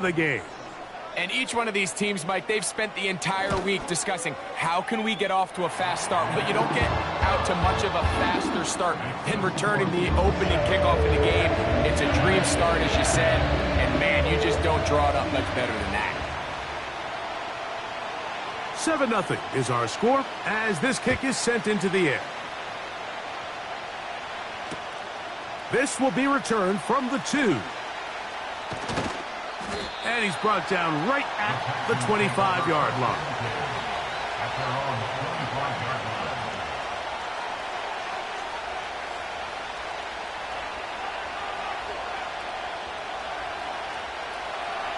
the game. And each one of these teams, Mike, they've spent the entire week discussing how can we get off to a fast start, but you don't get out to much of a faster start than returning the opening kickoff of the game. It's a dream start, as you said, and man, you just don't draw it up much better than that. 7-0 is our score as this kick is sent into the air. This will be returned from the 2. And he's brought down right at the 25-yard line.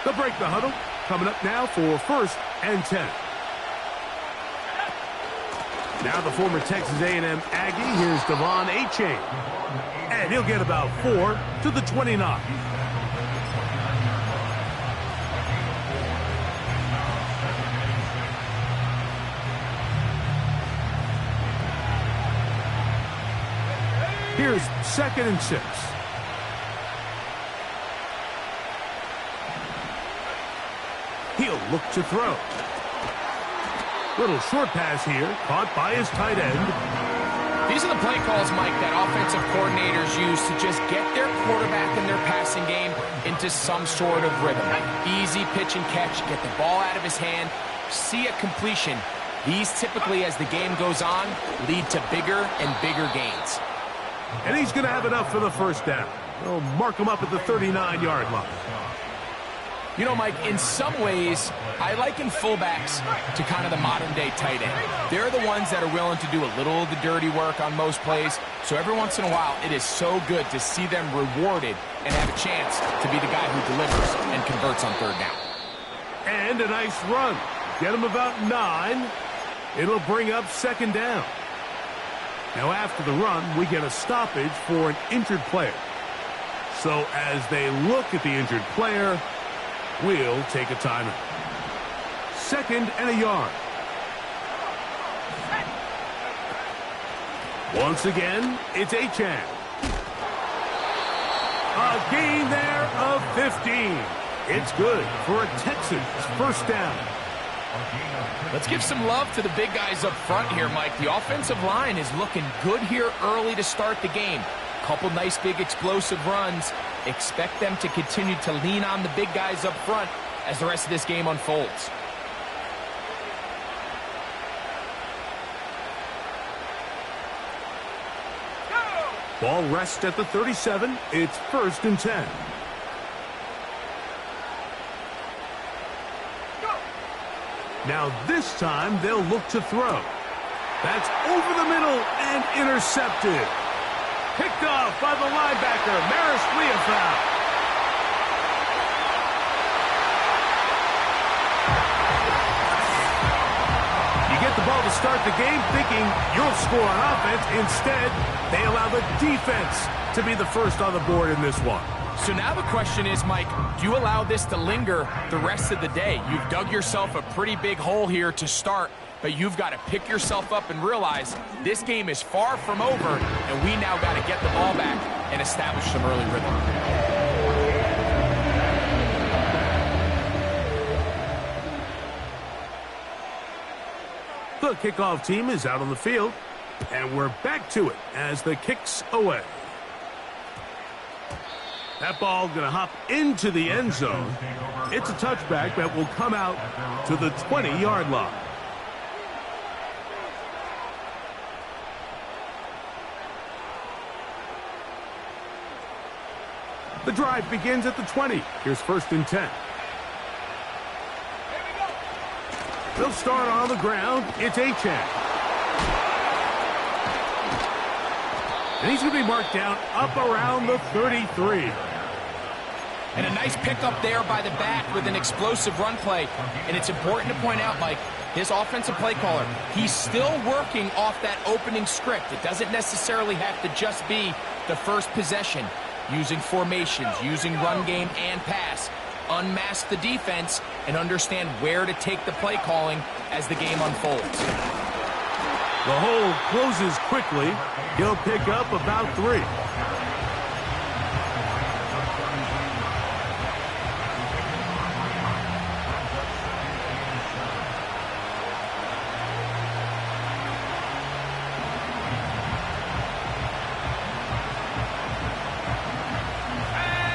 They'll break the huddle. Coming up now for 1st and 10. Now the former Texas A&M Aggie. Here's Devon Achane. And he'll get about 4 to the 29. Here's 2nd and 6. He'll look to throw. Little short pass here, caught by his tight end. These are the play calls, Mike, that offensive coordinators use to just get their quarterback and their passing game into some sort of rhythm. Easy pitch and catch, get the ball out of his hand, see a completion. These typically, as the game goes on, lead to bigger and bigger gains. And he's going to have enough for the 1st down. They'll mark him up at the 39-yard line. You know, Mike, in some ways, I liken fullbacks to kind of the modern-day tight end. They're the ones that are willing to do a little of the dirty work on most plays. So every once in a while, it is so good to see them rewarded and have a chance to be the guy who delivers and converts on 3rd down. And a nice run. Get him about 9. It'll bring up 2nd down. Now after the run, we get a stoppage for an injured player. So as they look at the injured player, we'll take a timeout. 2nd and a yard. Once again, it's Achane. A gain there of 15. It's good for a Texans 1st down. Let's give some love to the big guys up front here, Mike. The offensive line is looking good here early to start the game. Couple nice big explosive runs. Expect them to continue to lean on the big guys up front as the rest of this game unfolds. Ball rests at the 37. It's 1st and 10. Now this time they'll look to throw. That's over the middle and intercepted. Picked off by the linebacker, Maris Leofau. You get the ball to start the game thinking you'll score on offense. Instead, they allow the defense to be the first on the board in this one. So now the question is, Mike, do you allow this to linger the rest of the day? You've dug yourself a pretty big hole here to start, but you've got to pick yourself up and realize this game is far from over, and we now got to get the ball back and establish some early rhythm. The kickoff team is out on the field, and we're back to it as the kick's away. That ball going to hop into the end zone. It's a touchback that will come out to the 20-yard line. The drive begins at the 20. Here's 1st and 10. They'll start on the ground. It's Achane. And he's going to be marked down up around the 33. And a nice pickup there by the back with an explosive run play. And it's important to point out, Mike, his offensive play caller, he's still working off that opening script. It doesn't necessarily have to just be the first possession. Using formations, using run game and pass. Unmask the defense and understand where to take the play calling as the game unfolds. The hole closes quickly. He'll pick up about 3.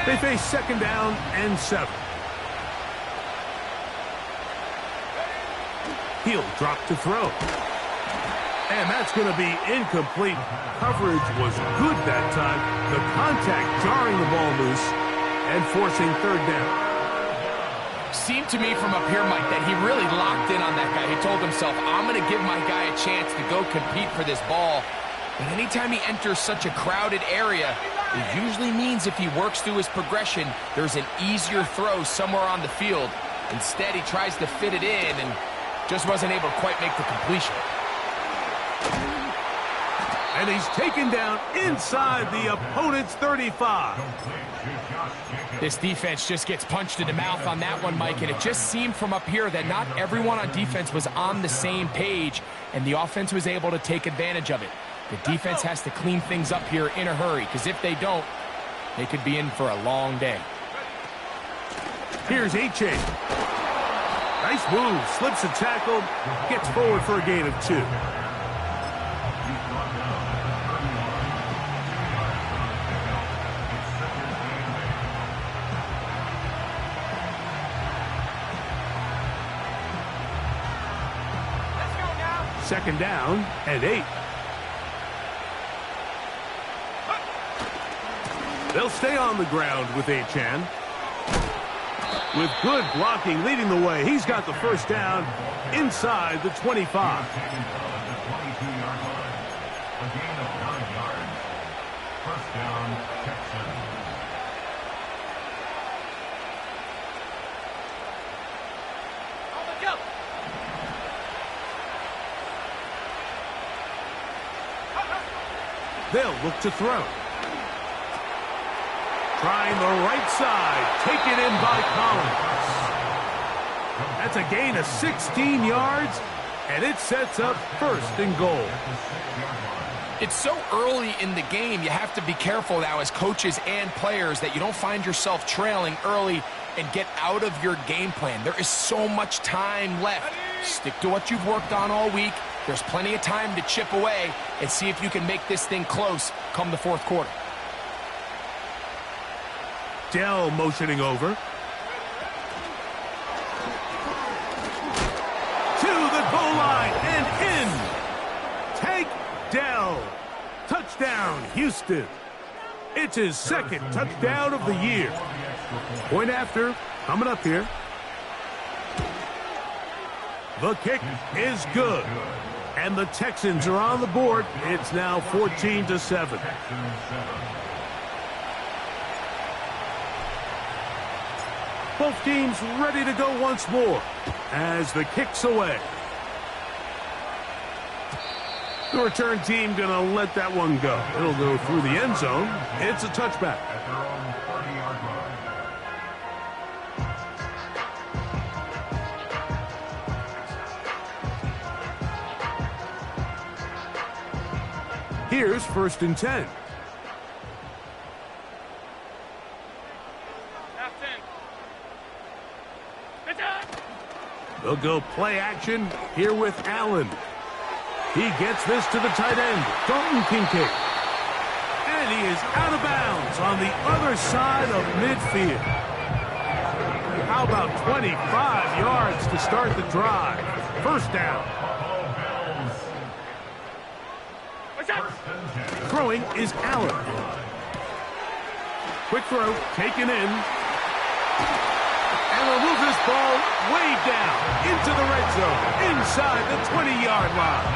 They face 2nd down and 7. He'll drop to throw. And that's going to be incomplete. Coverage was good that time. The contact jarring the ball loose and forcing 3rd down. Seemed to me from up here, Mike, that he really locked in on that guy. He told himself, I'm going to give my guy a chance to go compete for this ball. But anytime he enters such a crowded area, it usually means if he works through his progression, there's an easier throw somewhere on the field. Instead, he tries to fit it in and just wasn't able to quite make the completion. And he's taken down inside the opponent's 35. This defense just gets punched in the mouth on that one, Mike, and it just seemed from up here that not everyone on defense was on the same page, and the offense was able to take advantage of it. The defense has to clean things up here in a hurry, because if they don't, they could be in for a long day. Here's A-Chain. Nice move, slips a tackle, gets forward for a gain of 2. Second down and 8. They'll stay on the ground with A-Chan. With good blocking leading the way, he's got the 1st down inside the 25. They'll look to throw. Trying the right side. Taken in by Collins. That's a gain of 16 yards, and it sets up 1st and goal. It's so early in the game, you have to be careful now as coaches and players that you don't find yourself trailing early and get out of your game plan. There is so much time left. Stick to what you've worked on all week. There's plenty of time to chip away and see if you can make this thing close come the 4th quarter. Dell motioning over. To the goal line and in. Take Dell. Touchdown, Houston. It's his 2nd touchdown of the year. Point after, coming up here. The kick is good. And the Texans are on the board. It's now 14-7. Both teams ready to go once more as the kick's away. The return team going to let that one go. It'll go through the end zone. It's a touchback. Here's 1st and 10. They'll go play action here with Allen. He gets this to the tight end, Dalton Kincaid. And he is out of bounds on the other side of midfield. How about 25 yards to start the drive? 1st down. Throwing is Allen. Quick throw, taken in. And will move this ball way down into the red zone, inside the 20-yard line.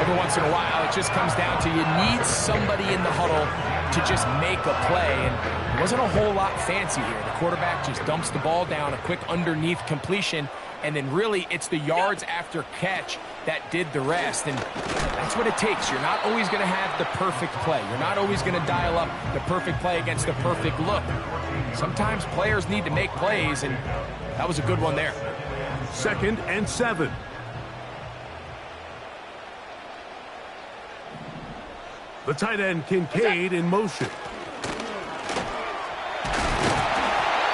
Every once in a while, it just comes down to you need somebody in the huddle to just make a play. And it wasn't a whole lot fancy here. The quarterback just dumps the ball down, a quick underneath completion, and then really it's the yards after catch that did the rest. And that's what it takes. You're not always going to have the perfect play. You're not always going to dial up the perfect play against the perfect look. Sometimes players need to make plays, and that was a good one there. 2nd and 7. The tight end Kincaid in motion.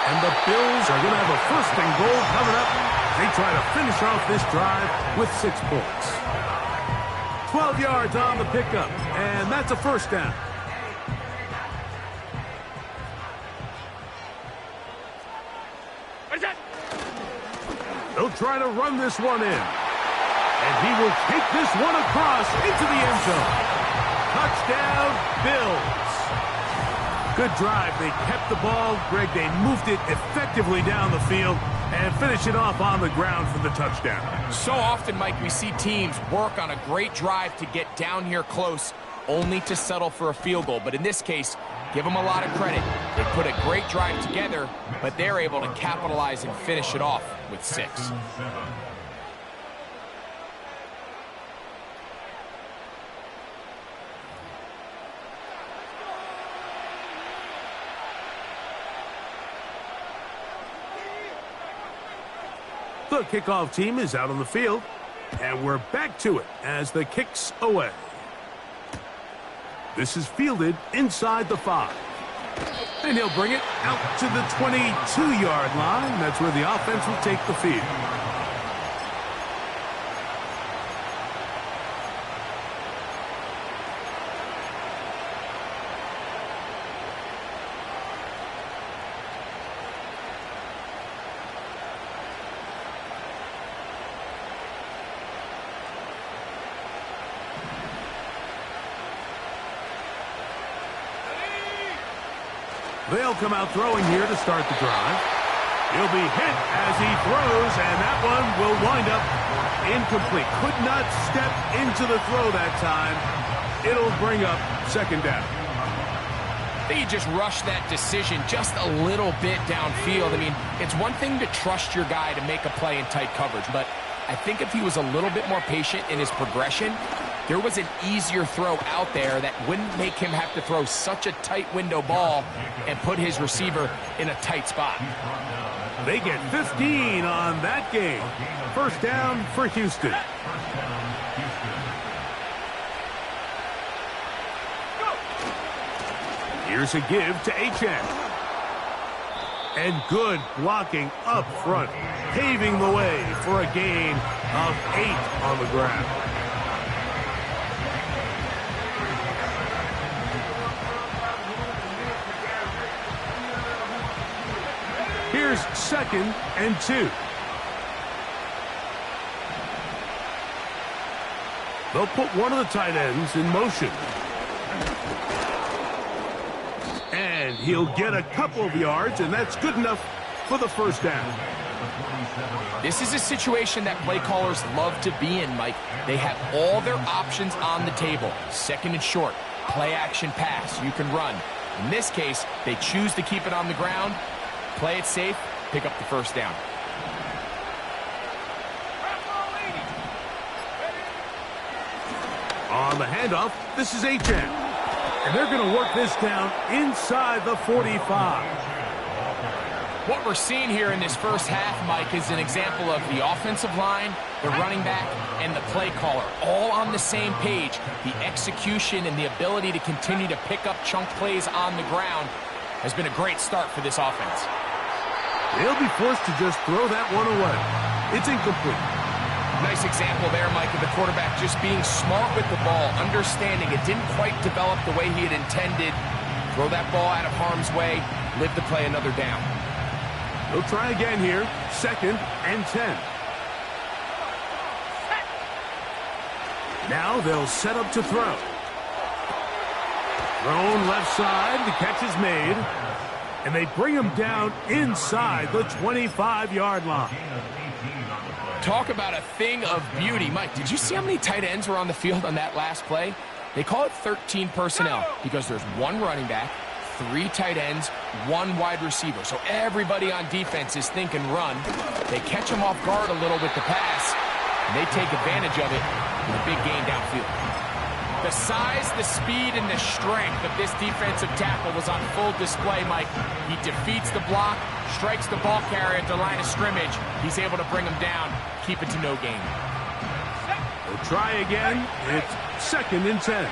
And the Bills are going to have a 1st and goal coming up. They try to finish off this drive with 6 points. 12 yards on the pickup, and that's a 1st down. They'll try to run this one in. And he will take this one across into the end zone. Touchdown, Bills. Good drive. They kept the ball. Greg, they moved it effectively down the field and finish it off on the ground for the touchdown. So often, Mike, we see teams work on a great drive to get down here close, only to settle for a field goal. But in this case, give them a lot of credit. They put a great drive together, but they're able to capitalize and finish it off with 6. The kickoff team is out on the field, and we're back to it as the kick's away. This is fielded inside the 5. And he'll bring it out to the 22-yard line. That's where the offense will take the field. They'll come out throwing here to start the drive. He'll be hit as he throws, and that one will wind up incomplete. Could not step into the throw that time. It'll bring up second down. I think he just rushed that decision just a little bit downfield. I mean, it's one thing to trust your guy to make a play in tight coverage, but I think if he was a little bit more patient in his progression, there was an easier throw out there that wouldn't make him have to throw such a tight window ball and put his receiver in a tight spot. They get 15 on that game. First down for Houston. Here's a give to HN. And good blocking up front, paving the way for a gain of 8 on the ground. Here's 2nd and 2. They'll put one of the tight ends in motion. And he'll get a couple of yards, and that's good enough for the first down. This is a situation that play callers love to be in, Mike. They have all their options on the table. 2nd and short, play action pass, you can run. In this case, they choose to keep it on the ground, play it safe, pick up the first down. On the handoff, this is HN. And they're going to work this down inside the 45. What we're seeing here in this first half, Mike, is an example of the offensive line, the running back, and the play caller all on the same page. The execution and the ability to continue to pick up chunk plays on the ground has been a great start for this offense. They'll be forced to just throw that one away. It's incomplete. Nice example there, Mike, of the quarterback just being smart with the ball, understanding it didn't quite develop the way he had intended. Throw that ball out of harm's way, live to play another down. They'll try again here, 2nd and 10. Now they'll set up to throw. Thrown left side, the catch is made. And they bring him down inside the 25-yard line. Talk about a thing of beauty. Mike, did you see how many tight ends were on the field on that last play? They call it 13 personnel because there's 1 running back, 3 tight ends, 1 wide receiver. So everybody on defense is thinking run. They catch him off guard a little with the pass, and they take advantage of it with a big gain downfield. The size, the speed, and the strength of this defensive tackle was on full display, Mike. He defeats the block, strikes the ball carrier at the line of scrimmage. He's able to bring him down, keep it to no gain. We'll try again. It's 2nd and 10.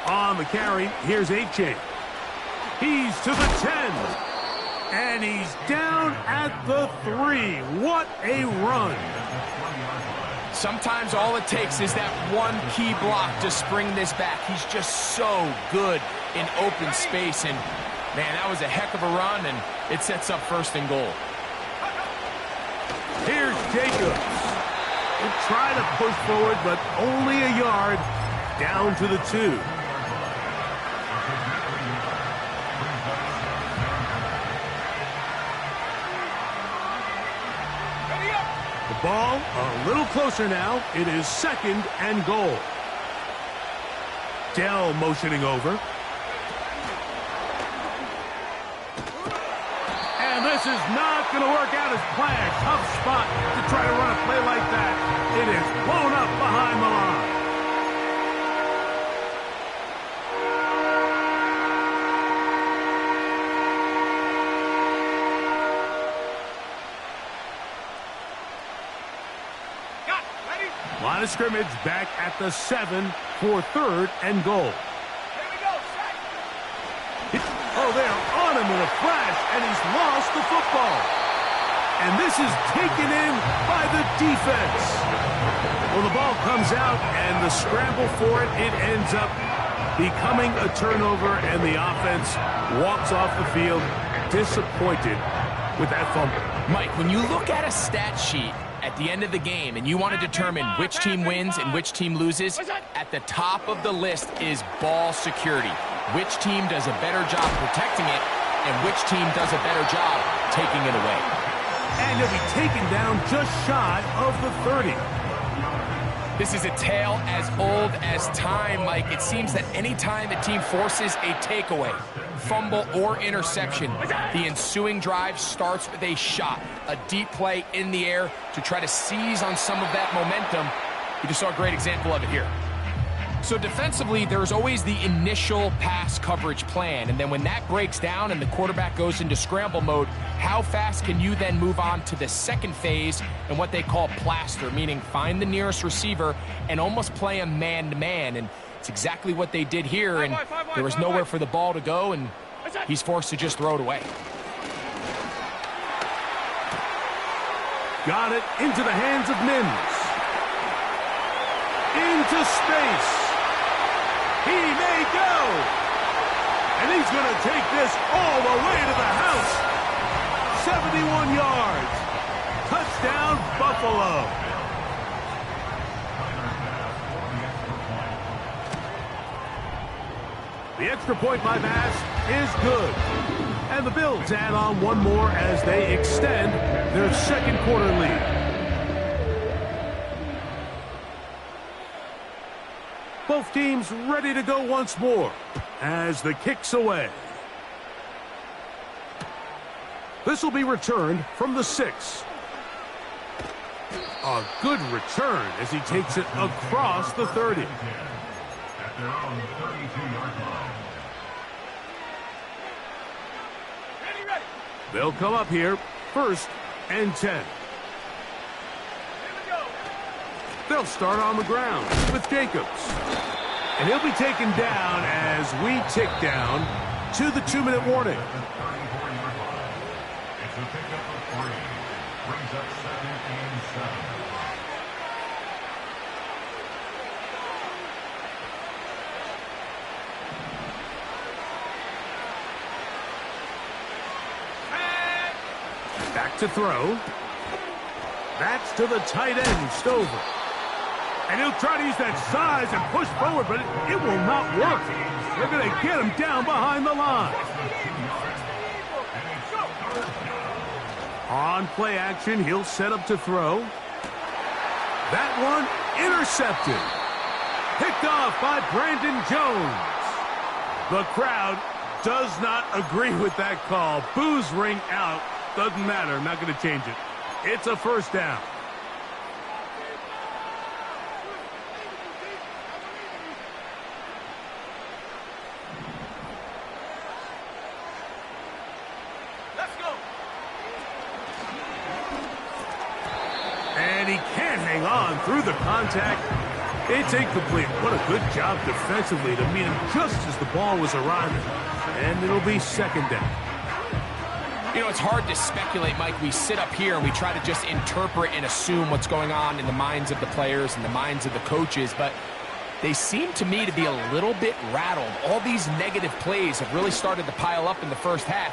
On the carry, here's HN. He's to the 10. And he's down at the 3. What a run. Sometimes all it takes is that one key block to spring this back. He's just so good in open space, and Man, that was a heck of a run, and it sets up 1st and goal. Here's Jacobs. He'll try to push forward, but only a yard down to the 2. The ball a little closer now. It is 2nd and goal. Dell motioning over. And this is not going to work out as planned. Tough spot to try to run a play like that. It is blown up behind the line. Line of scrimmage back at the 7 for 3rd and goal. Here we go. Oh, they are on him in a flash, and he's lost the football. And this is taken in by the defense. Well, the ball comes out, and the scramble for it, it ends up becoming a turnover, and the offense walks off the field disappointed with that fumble. Mike, when you look at a stat sheet at the end of the game and you want to determine which team wins and which team loses, at the top of the list is ball security. Which team does a better job protecting it and which team does a better job taking it away. And he'll be taken down just shy of the 30. This is a tale as old as time, Mike. It seems that any time the team forces a takeaway, fumble, or interception, the ensuing drive starts with a shot, a deep play in the air to try to seize on some of that momentum. We just saw a great example of it here. So defensively, there's always the initial pass coverage plan, and then when that breaks down and the quarterback goes into scramble mode, how fast can you then move on to the second phase and what they call plaster, meaning find the nearest receiver and almost play a man-to-man, and it's exactly what they did here, and there was nowhere for the ball to go, and he's forced to just throw it away. Got it into the hands of Mims. Into space. He may go. And he's going to take this all the way to the house. 71 yards. Touchdown, Buffalo. The extra point by Bass is good. And the Bills add on one more as they extend their 2nd quarter lead. Both teams ready to go once more as the kick's away. This will be returned from the 6. A good return as he takes it across the 30. They'll come up here, 1st and 10. They'll start on the ground with Jacobs. And he'll be taken down as we tick down to the 2-minute warning. It's a pickup of 3. Brings up 2nd and 7. Back to throw. That's to the tight end, Stover. And he'll try to use that size and push forward, but it will not work. They're going to get him down behind the line. On play action, he'll set up to throw. That one intercepted. Picked off by Brandon Jones. The crowd does not agree with that call. Boos ring out. Doesn't matter. Not going to change it. It's a 1st down. And he can't hang on through the contact. It's incomplete. What a good job defensively to meet him just as the ball was arriving. And it'll be 2nd down. You know, it's hard to speculate, Mike. We sit up here and we try to just interpret and assume what's going on in the minds of the players and the minds of the coaches. But they seem to me to be a little bit rattled. All these negative plays have really started to pile up in the first half.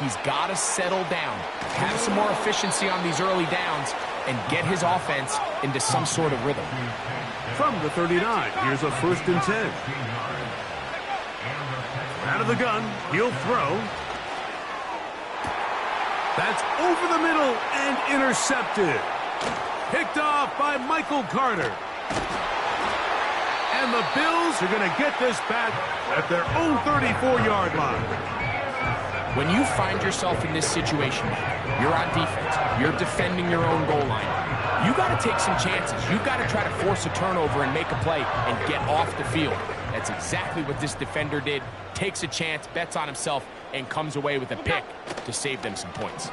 He's got to settle down, have some more efficiency on these early downs, and get his offense into some sort of rhythm. From the 39, here's a 1st and 10. Out of the gun, he'll throw. That's over the middle and intercepted. Picked off by Michael Carter. And the Bills are going to get this back at their own 34-yard line. When you find yourself in this situation, you're on defense, you're defending your own goal line, you got to take some chances. You've got to try to force a turnover and make a play and get off the field. That's exactly what this defender did. Takes a chance, bets on himself, and comes away with a pick to save them some points.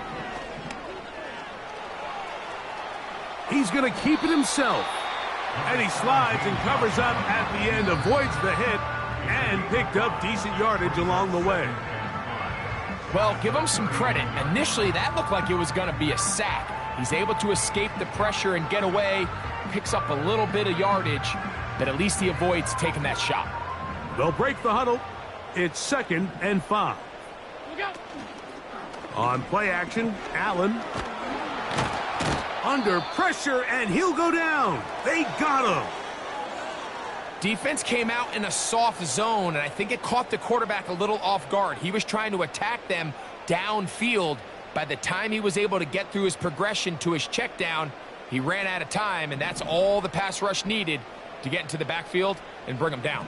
He's going to keep it himself. And he slides and covers up at the end, avoids the hit, and picked up decent yardage along the way. Well, give him some credit. Initially, that looked like it was going to be a sack. He's able to escape the pressure and get away, picks up a little bit of yardage, but at least he avoids taking that shot. They'll break the huddle. It's 2nd and 5. On play action, Allen. Under pressure, and he'll go down. They got him. Defense came out in a soft zone, and I think it caught the quarterback a little off guard. He was trying to attack them downfield. By the time he was able to get through his progression to his check down, he ran out of time, and that's all the pass rush needed to get into the backfield and bring him down.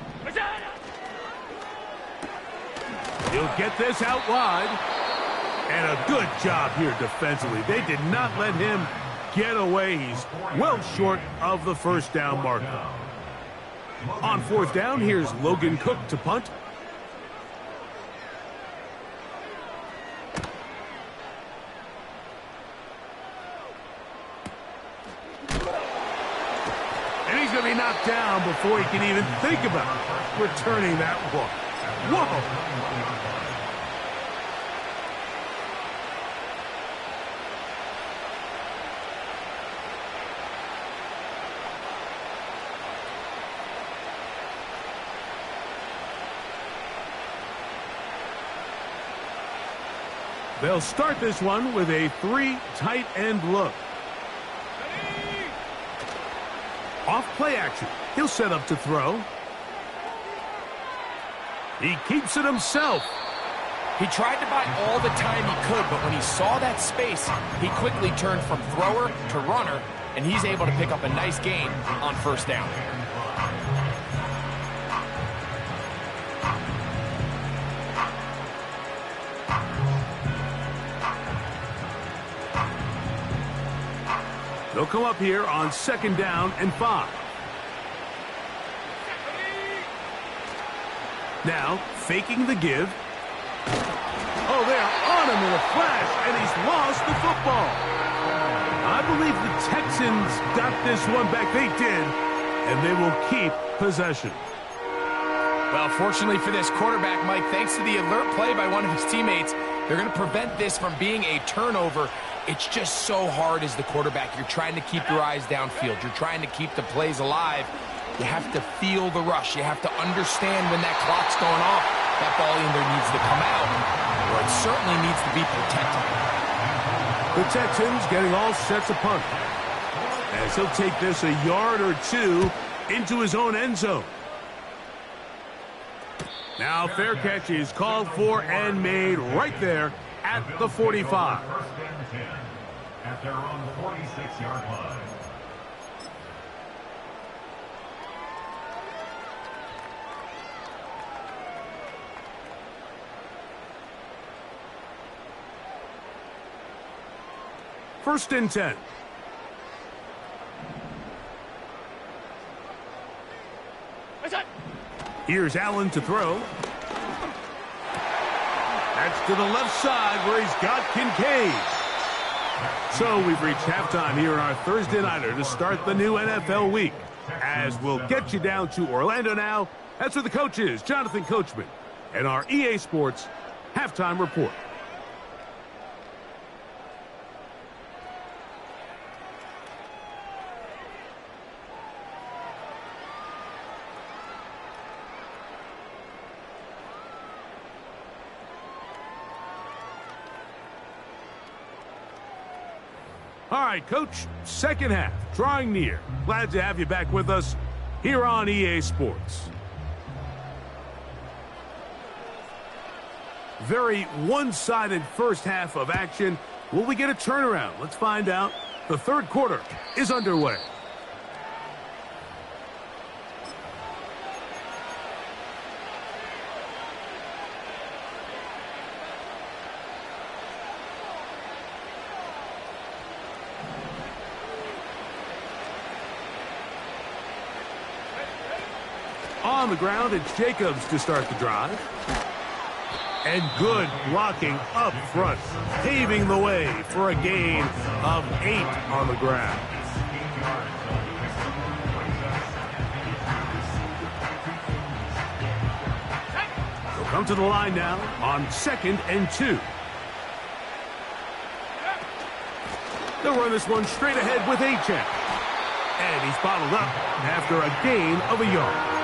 He'll get this out wide. And a good job here defensively. They did not let him get away. He's well short of the 1st down marker. On 4th down, here's Logan Cook to punt. And he's going to be knocked down before he can even think about returning that one. Whoa! They'll start this one with a 3 tight end look. Off play action. He'll set up to throw. He keeps it himself. He tried to buy all the time he could, but when he saw that space, he quickly turned from thrower to runner, and he's able to pick up a nice gain on 1st down. They'll come up here on 2nd down and 5. Now, faking the give. Oh, they are on him in a flash, and he's lost the football. I believe the Texans got this one back. They did, and they will keep possession. Well, fortunately for this quarterback, Mike, thanks to the alert play by one of his teammates, they're going to prevent this from being a turnover. It's just so hard as the quarterback. You're trying to keep your eyes downfield. You're trying to keep the plays alive. You have to feel the rush. You have to understand when that clock's going off. That ball either needs to come out or it certainly needs to be protected. The Texans getting all set to punt. As he'll take this a yard or two into his own end zone. Now fair catch is called for and made right there at the 45. At their own 46-yard line. First and 10. Here's Allen to throw. That's to the left side where he's got Kincaid. So we've reached halftime here on our Thursday nighter to start the new NFL week. As we'll get you down to Orlando now. That's where the coach is, Jonathan Coachman, and our EA Sports halftime report. All right, Coach, second half, drawing near. Glad to have you back with us here on EA Sports. Very one-sided first half of action. Will we get a turnaround? Let's find out. The third quarter is underway. On the ground, it's Jacobs to start the drive. And good blocking up front, paving the way for a gain of 8 on the ground. They'll come to the line now on 2nd and 2. They'll run this one straight ahead with Achane. And he's bottled up after a gain of a yard.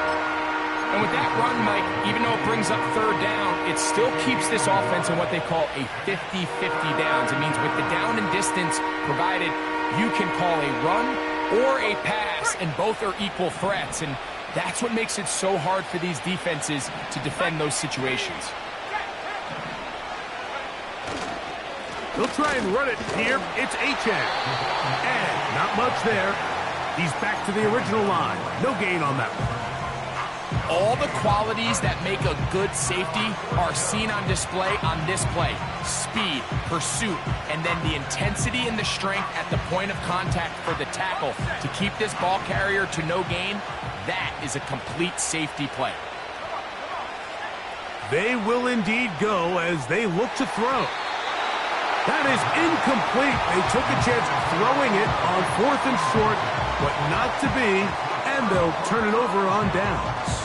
And with that run, Mike, even though it brings up third down, it still keeps this offense in what they call a 50-50 downs. It means with the down and distance provided, you can call a run or a pass, and both are equal threats. And that's what makes it so hard for these defenses to defend those situations. They'll try and run it here. It's Achane. And not much there. He's back to the original line. No gain on that one. All the qualities that make a good safety are seen on display on this play. Speed, pursuit, and then the intensity and the strength at the point of contact for the tackle to keep this ball carrier to no gain. That is a complete safety play. They will indeed go as they look to throw. That is incomplete. They took a chance throwing it on 4th and short, but not to be, and they'll turn it over on downs.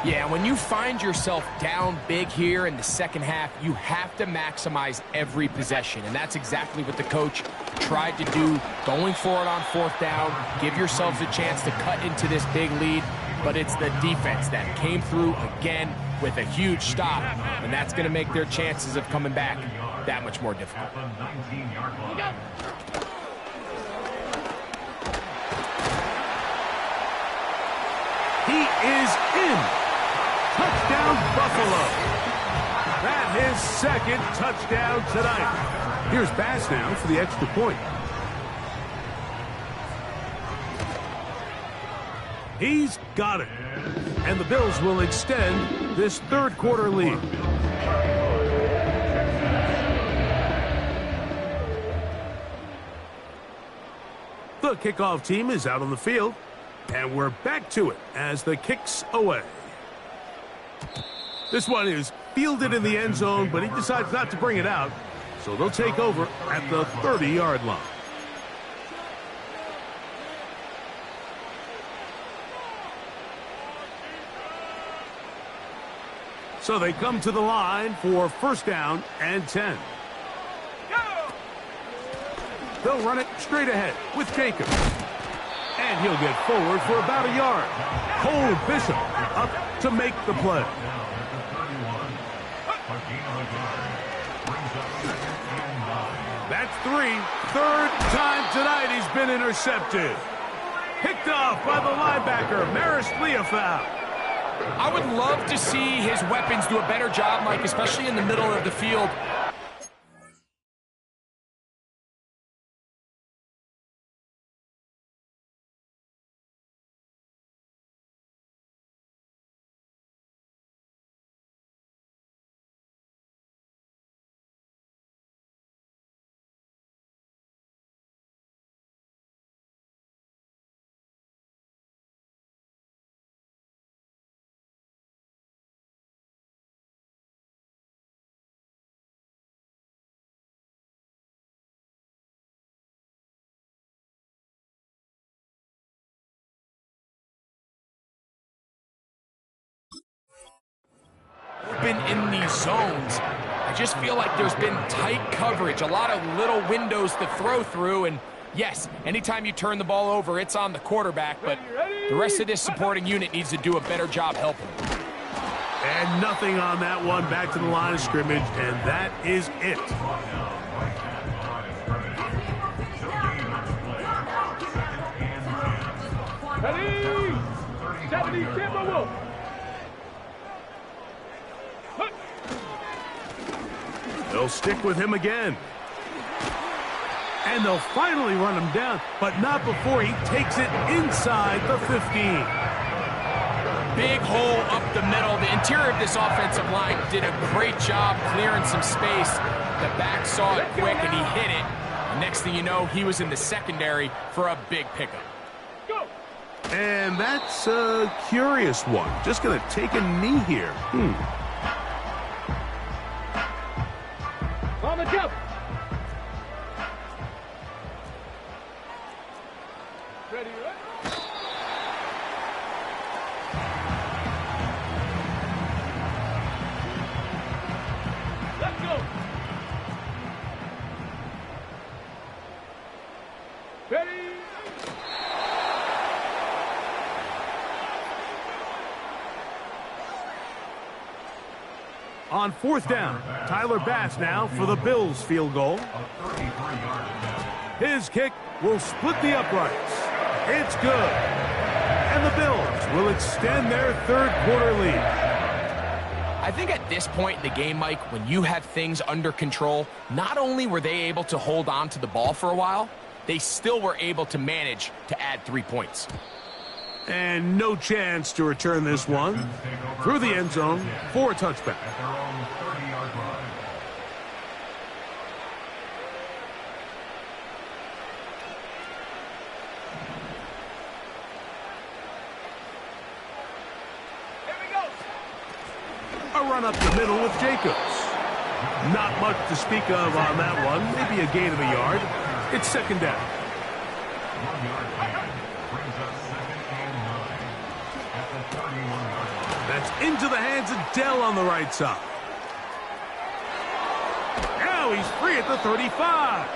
Yeah, when you find yourself down big here in the second half, you have to maximize every possession, and that's exactly what the coach tried to do, going for it on 4th down, give yourselves a chance to cut into this big lead, but it's the defense that came through again with a huge stop, and that's going to make their chances of coming back that much more difficult. He is in. Touchdown, Buffalo. That his second touchdown tonight. Here's Bass now for the extra point. He's got it. And the Bills will extend this third quarter lead. The kickoff team is out on the field. And we're back to it as the kick's away. This one is fielded in the end zone, but he decides not to bring it out. So they'll take over at the 30-yard line. So they come to the line for 1st down and 10. They'll run it straight ahead with Jacobs. And he'll get forward for about a yard. Cole Bishop up to make the play. That's 3. Third time tonight he's been intercepted. Picked off by the linebacker, Maris Leofau. I would love to see his weapons do a better job, Mike, especially in the middle of the field. Open in these zones. I just feel like there's been tight coverage, a lot of little windows to throw through, and yes, anytime you turn the ball over, it's on the quarterback, but the rest of this supporting unit needs to do a better job helping. And nothing on that one, back to the line of scrimmage, and that is it. Ready? 70, Timberwolf. They'll stick with him again. And they'll finally run him down, but not before he takes it inside the 15. Big hole up the middle. The interior of this offensive line did a great job clearing some space. The back saw it quick, and he hit it. And next thing you know, he was in the secondary for a big pickup. And that's a curious one. Just going to take a knee here. On the jump. Ready, let's go. Ready. On fourth down, Tyler Bass now for the Bills field goal. His kick will split the uprights. It's good. And the Bills will extend their third quarter lead. I think at this point in the game, Mike, when you have things under control, not only were they able to hold on to the ball for a while, they still were able to manage to add 3 points. And no chance to return this one through the end zone for a touchback. A run up the middle with Jacobs. Not much to speak of on that one. Maybe a gain of a yard. It's second down. That's into the hands of Dell on the right side. Now he's free at the 35.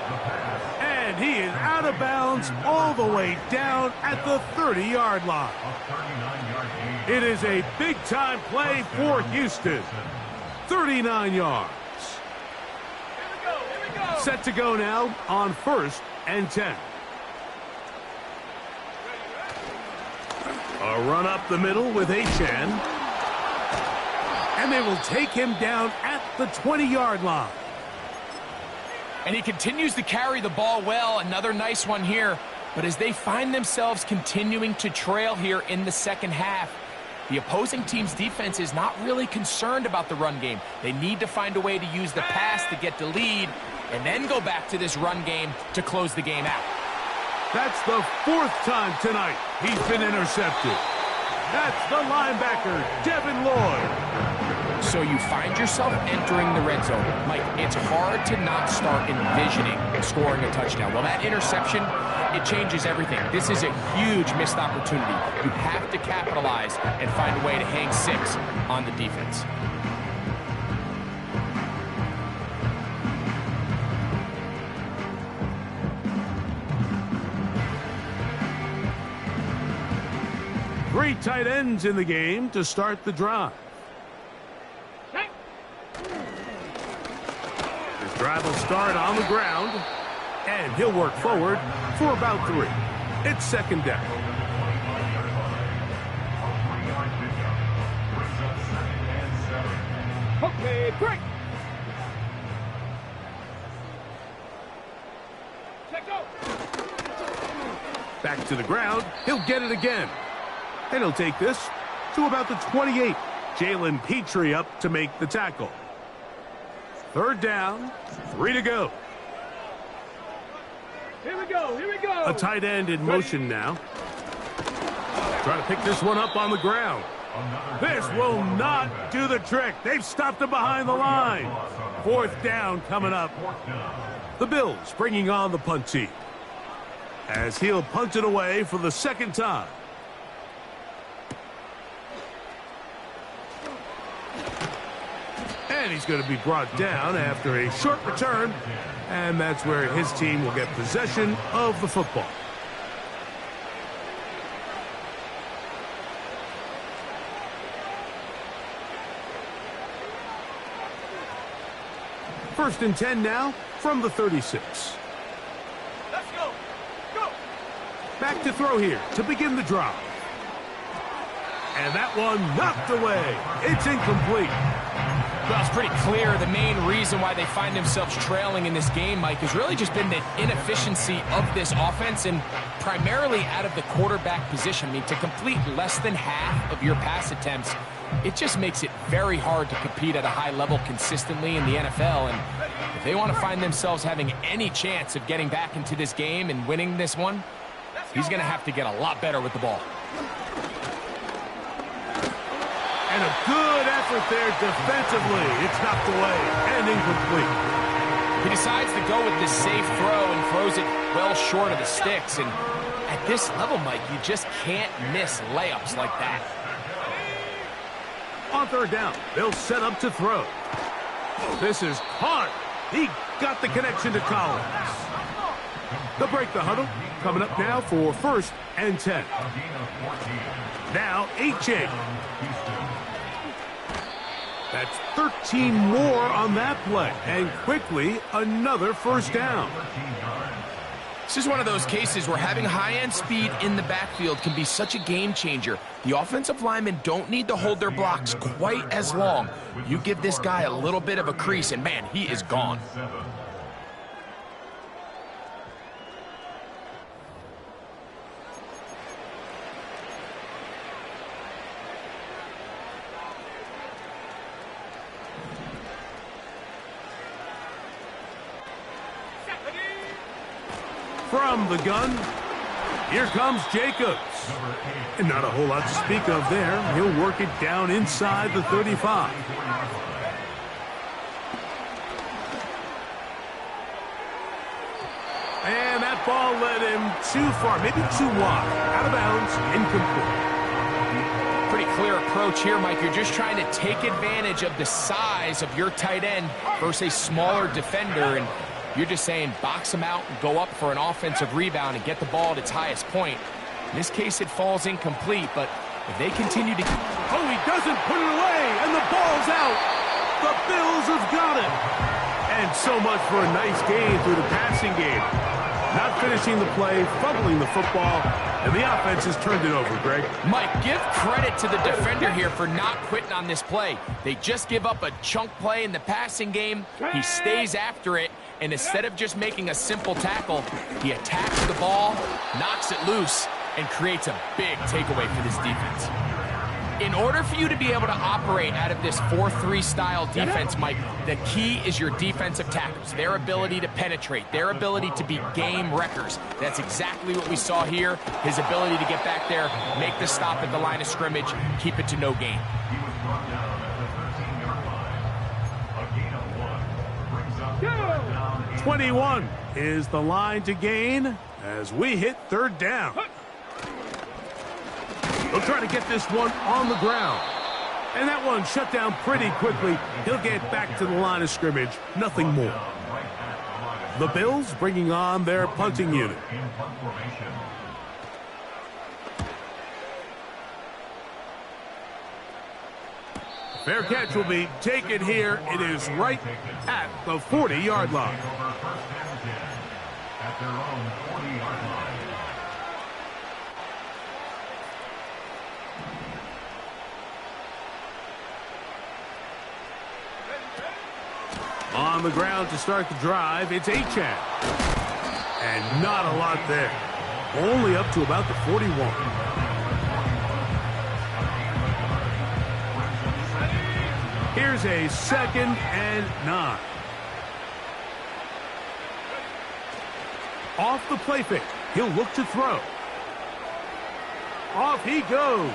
And he is out of bounds all the way down at the 30-yard line. It is a big-time play for Houston. 39 yards. Here we go. Set to go now on 1st and 10. A run up the middle with Achan. And they will take him down at the 20-yard line. And he continues to carry the ball well. Another nice one here. But as they find themselves continuing to trail here in the second half, the opposing team's defense is not really concerned about the run game. They need to find a way to use the pass to get the lead and then go back to this run game to close the game out. That's the 4th time tonight he's been intercepted. That's the linebacker, Devin Lloyd. So you find yourself entering the red zone. Mike, it's hard to not start envisioning scoring a touchdown. Well, that interception, it changes everything. This is a huge missed opportunity. You have to capitalize and find a way to hang 6 on the defense. Three tight ends in the game to start the drive. His drive will start on the ground, and he'll work forward for about 3. It's second down. Okay, break. Back to the ground. He'll get it again. And he'll take this to about the 28. Jalen Petrie up to make the tackle. Third down, 3 to go. Here we go, here we go. A tight end in motion now. Trying to pick this one up on the ground. This will not do the trick. They've stopped him behind the line. 4th down coming up. The Bills bringing on the punt team, as he'll punt it away for the 2nd time. And he's going to be brought down after a short return, and that's where his team will get possession of the football. First and 10 now from the 36. Let's go. Go. Back Back to throw here to begin the drive. And that one knocked away. It's incomplete. Well, it's pretty clear the main reason why they find themselves trailing in this game, Mike, has really just been the inefficiency of this offense and primarily out of the quarterback position. I mean, to complete less than half of your pass attempts, it just makes it very hard to compete at a high level consistently in the NFL. And if they want to find themselves having any chance of getting back into this game and winning this one, he's going to have to get a lot better with the ball. And a good effort there defensively. It's knocked away and incomplete. He decides to go with this safe throw and throws it well short of the sticks. And at this level, Mike, you just can't miss layups like that. On third down, they'll set up to throw. This is hard. He got the connection to Collins. They'll break the huddle. Coming up now for 1st and 10. Now, H.A. That's 13 more on that play. And quickly, another first down. This is one of those cases where having high-end speed in the backfield can be such a game changer. The offensive linemen don't need to hold their blocks quite as long. You give this guy a little bit of a crease, and man, he is gone. From the gun, here comes Jacobs. And not a whole lot to speak of there. He'll work it down inside the 35. And that ball led him too far, maybe too wide. Out of bounds, incomplete. Pretty clear approach here, Mike. You're just trying to take advantage of the size of your tight end versus a smaller defender, and you're just saying box him out and go up for an offensive rebound and get the ball at its highest point. In this case, it falls incomplete, but if they continue to... Oh, he doesn't put it away, and the ball's out. The Bills have got it. And so much for a nice game through the passing game. Not finishing the play, fumbling the football, and the offense has turned it over, Greg. Mike, give credit to the defender here for not quitting on this play. They just give up a chunk play in the passing game. He stays after it, and instead of just making a simple tackle, he attacks the ball, knocks it loose, and creates a big takeaway for this defense. In order for you to be able to operate out of this 4-3 style defense, Mike, the key is your defensive tackles, their ability to penetrate, their ability to be game wreckers. That's exactly what we saw here, his ability to get back there, make the stop at the line of scrimmage, keep it to no gain. 21 is the line to gain as we hit third down. They'll try to get this one on the ground. And that one shut down pretty quickly. He'll get back to the line of scrimmage. Nothing more. The Bills bringing on their punting unit. Fair catch will be taken here. It is right at the 40-yard line. At their own 40-yard line. On the ground to start the drive, it's Achane. And not a lot there. Only up to about the 41. Here's a 2nd and 9. Off the play fake. He'll look to throw. Off he goes.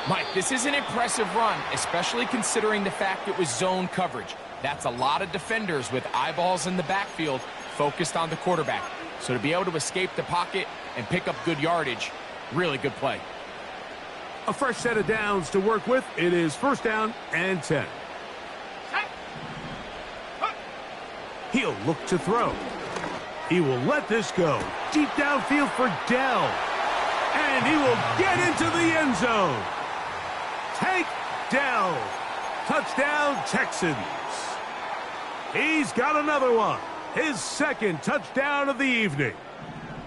Mike, this is an impressive run, especially considering the fact it was zone coverage. That's a lot of defenders with eyeballs in the backfield focused on the quarterback. So to be able to escape the pocket and pick up good yardage, really good play. A fresh set of downs to work with. It is 1st down and 10. He'll look to throw. He will let this go. Deep downfield for Dell. And he will get into the end zone. Tank Dell. Touchdown, Texans. He's got another one. His 2nd touchdown of the evening.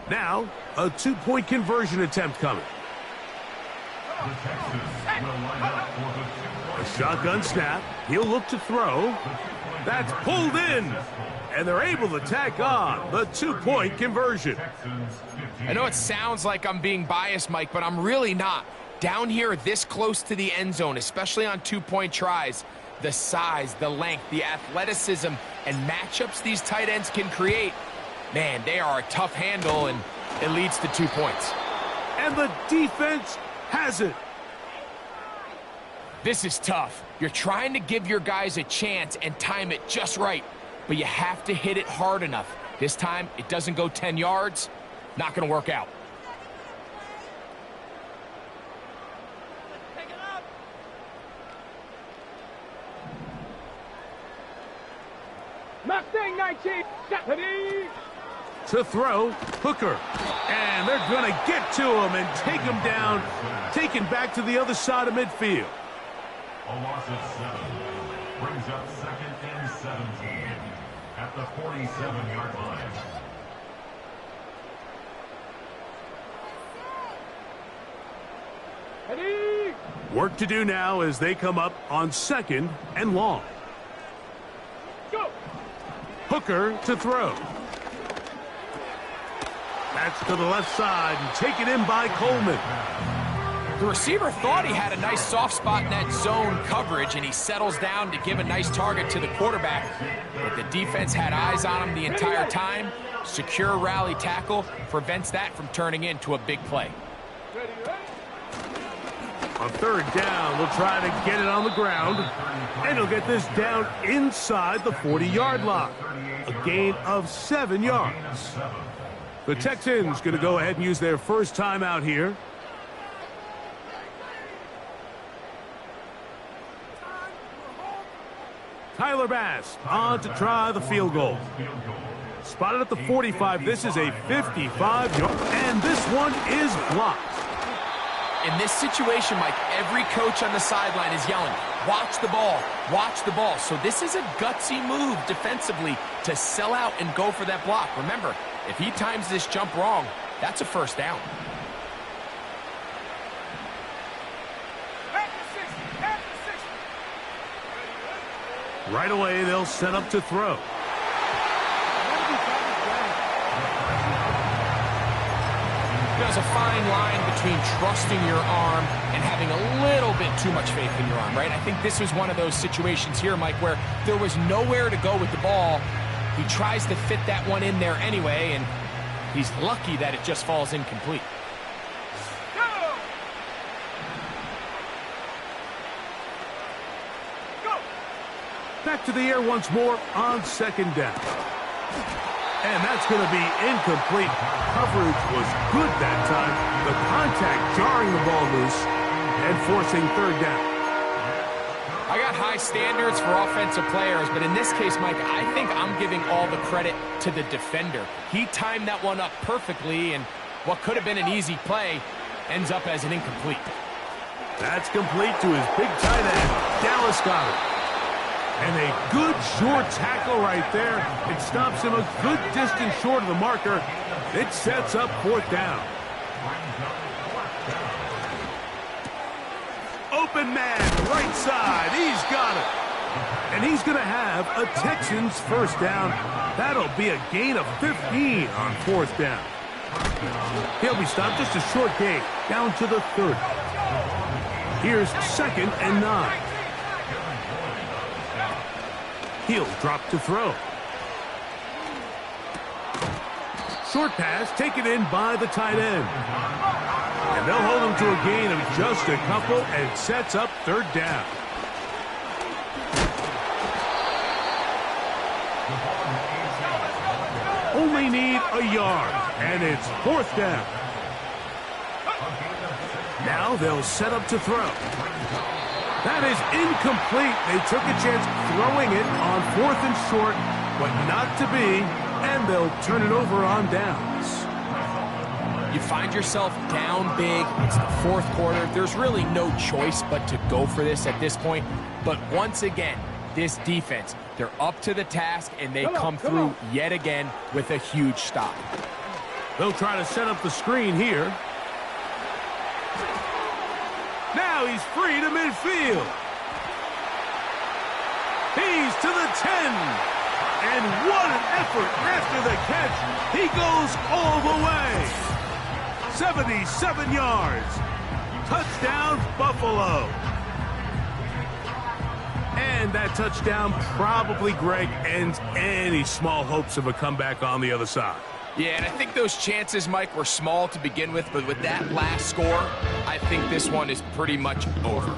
Now, a two-point conversion attempt coming. The Texans will line up for the A two-point shotgun snap. He'll look to throw. That's pulled in. And they're able to tack on the two-point conversion. I know it sounds like I'm being biased, Mike, but I'm really not. Down here this close to the end zone, especially on two-point tries, the size, the length, the athleticism, and matchups these tight ends can create, man, they are a tough handle, and it leads to 2 points. And the defense has it. This is tough. You're trying to give your guys a chance and time it just right, but you have to hit it hard enough. This time, it doesn't go 10 yards. Not going to work out. Mustang 19, Stephanie! To throw, Hooker. And they're going to get to him and take him down, taken back to the other side of midfield. A loss of 7 brings up 2nd and 17 at the 47-yard line. Ready? Work to do now as they come up on 2nd and long. Go! Hooker to throw. That's to the left side and taken in by Coleman. The receiver thought he had a nice soft spot in that zone coverage, and he settles down to give a nice target to the quarterback. But the defense had eyes on him the entire time. Secure rally tackle prevents that from turning into a big play. Ready, ready? On 3rd down, they'll try to get it on the ground. And he'll get this down inside the 40-yard line. A gain of 7 yards. The Texans going to go ahead and use their first timeout here. Tyler Bass on to try the field goal. Spotted at the 45. This is a 55-yard, and this one is blocked. In this situation, Mike, every coach on the sideline is yelling, watch the ball, watch the ball. So this is a gutsy move defensively to sell out and go for that block. Remember, if he times this jump wrong, that's a first down. Right away, they'll set up to throw. There's a fine line between trusting your arm and having a little bit too much faith in your arm, right? I think this was one of those situations here, Mike, where there was nowhere to go with the ball. He tries to fit that one in there anyway, and he's lucky that it just falls incomplete. Back to the air once more on 2nd down. And that's going to be incomplete. Coverage was good that time. The contact jarring the ball loose and forcing 3rd down. I got high standards for offensive players, but in this case, Mike, I think I'm giving all the credit to the defender. He timed that one up perfectly, and what could have been an easy play ends up as an incomplete. That's complete to his big tight end, Dallas Goedert. And a good short tackle right there. It stops him a good distance short of the marker. It sets up 4th down. Open man, right side. He's got it. And he's going to have a Texans first down. That'll be a gain of 15 on 4th down. He'll be stopped just a short gain, down to the 30. Here's 2nd and 9. He'll drop to throw. Short pass taken in by the tight end. And they'll hold him to a gain of just a couple and sets up 3rd down. Only need a yard, and it's 4th down. Now they'll set up to throw. That is incomplete. They took a chance throwing it on 4th and short, but not to be, and they'll turn it over on downs. You find yourself down big. It's the 4th quarter. There's really no choice but to go for this at this point. But once again, this defense, they're up to the task, and they come through yet again with a huge stop. They'll try to set up the screen here. Now he's free to midfield. He's to the 10. And what an effort after the catch. He goes all the way. 77 yards. Touchdown, Buffalo. And that touchdown probably, Greg, ends any small hopes of a comeback on the other side. Yeah, and I think those chances, Mike, were small to begin with, but with that last score, I think this one is pretty much over.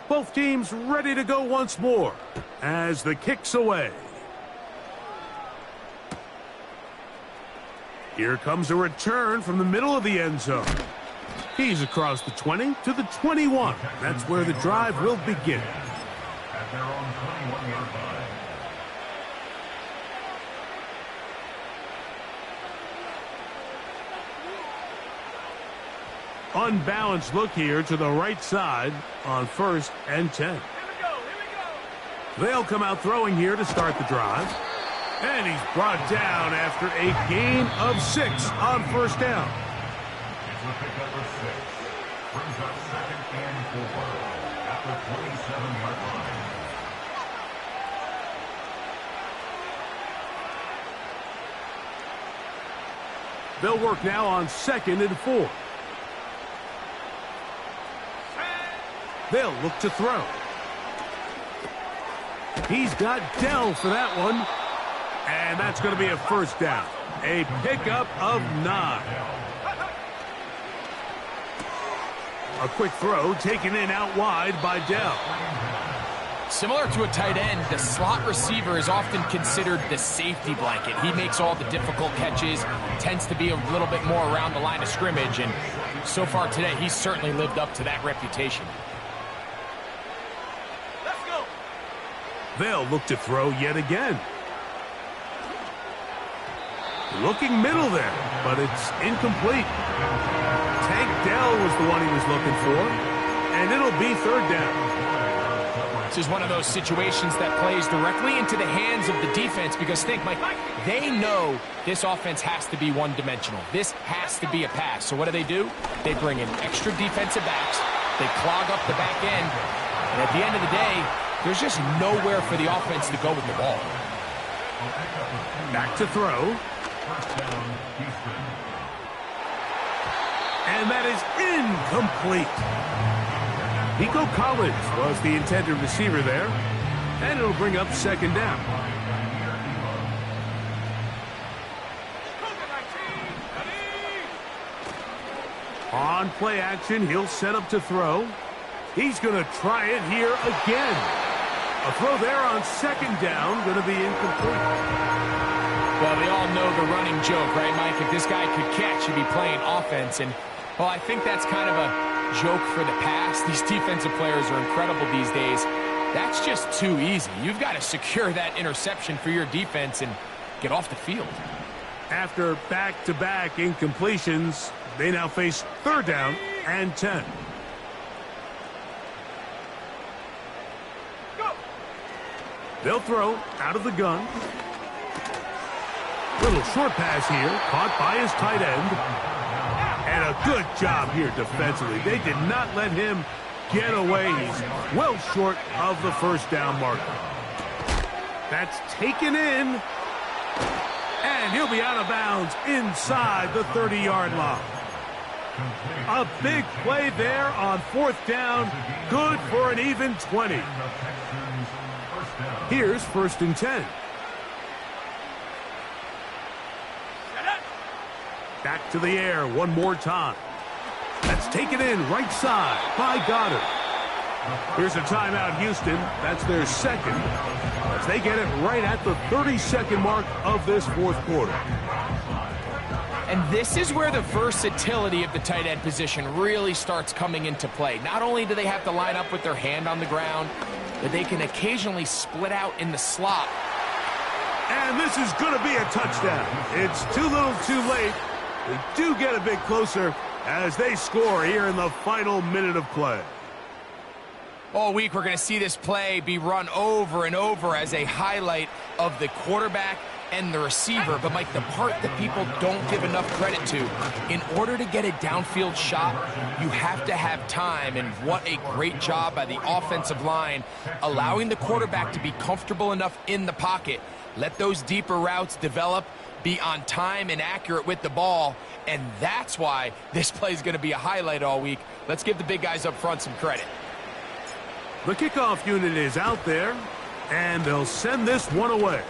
Both teams ready to go once more as the kick's away. Here comes a return from the middle of the end zone. He's across the 20 to the 21. That's where the drive will begin. At their own 21-yard line. Unbalanced look here to the right side on 1st and 10. They'll come out throwing here to start the drive. And he's brought down after a gain of 6 on 1st down. It's a pickup of 6. Brings up 2nd and 4 at the 27-yard line. They'll work now on 2nd and 4. They'll look to throw. He's got Dell for that one. And that's going to be a 1st down. A pickup of 9. A quick throw taken in out wide by Dell. Similar to a tight end, the slot receiver is often considered the safety blanket. He makes all the difficult catches, tends to be a little bit more around the line of scrimmage, and so far today, he's certainly lived up to that reputation. Let's go. They'll look to throw yet again. Looking middle there, but it's incomplete. Tank Dell was the one he was looking for, and it'll be 3rd down. This is one of those situations that plays directly into the hands of the defense because, think, Mike, they know this offense has to be one-dimensional. This has to be a pass. So what do? They bring in extra defensive backs. They clog up the back end. And at the end of the day, there's just nowhere for the offense to go with the ball. Back to throw. And that is incomplete. Nico Collins was the intended receiver there. And it'll bring up 2nd down. On play action, he'll set up to throw. He's going to try it here again. A throw there on 2nd down, going to be incomplete. Well, we all know the running joke, right, Mike? If this guy could catch, he'd be playing offense. And, well, I think that's kind of a joke for the past. These defensive players are incredible these days. That's just too easy. You've got to secure that interception for your defense and get off the field. After back-to-back incompletions, they now face 3rd down and 10. Go. They'll throw out of the gun. Little short pass here, caught by his tight end. And a good job here defensively. They did not let him get away. He's well short of the 1st down marker. That's taken in. And he'll be out of bounds inside the 30-yard line. A big play there on 4th down. Good for an even 20. Here's 1st and 10. Back to the air one more time. That's taken in right side by Goddard. Here's a timeout, Houston. That's their 2nd. As they get it right at the 32nd mark of this 4th quarter. And this is where the versatility of the tight end position really starts coming into play. Not only do they have to line up with their hand on the ground, but they can occasionally split out in the slot. And this is going to be a touchdown. It's too little too late. They do get a bit closer as they score here in the final minute of play. All week, we're going to see this play be run over and over as a highlight of the quarterback and the receiver. But, Mike, the part that people don't give enough credit to, in order to get a downfield shot, you have to have time. And what a great job by the offensive line, allowing the quarterback to be comfortable enough in the pocket. Let those deeper routes develop, be on time and accurate with the ball. And that's why this play is going to be a highlight all week. Let's give the big guys up front some credit. The kickoff unit is out there, and they'll send this one away.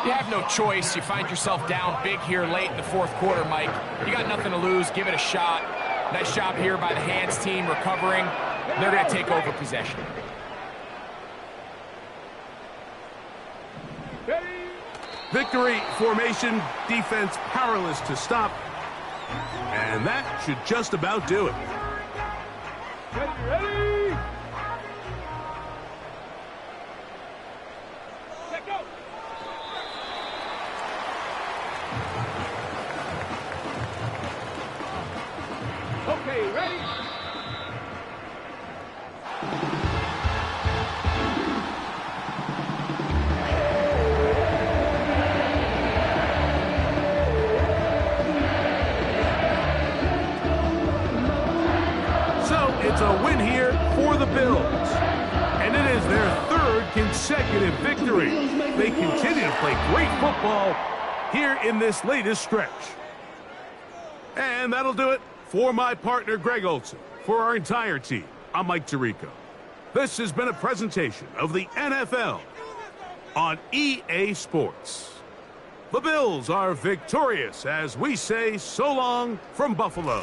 You have no choice. You find yourself down big here late in the fourth quarter, Mike. You got nothing to lose. Give it a shot. Nice job here by the hands team recovering. They're going to take over possession. Victory formation, defense powerless to stop. And that should just about do it. Ready? Let go. Okay, ready? It's a win here for the Bills. And it is their third consecutive victory. They continue to play great football here in this latest stretch. And that'll do it for my partner, Greg Olson. For our entire team, I'm Mike Tirico. This has been a presentation of the NFL on EA Sports. The Bills are victorious as we say so long from Buffalo.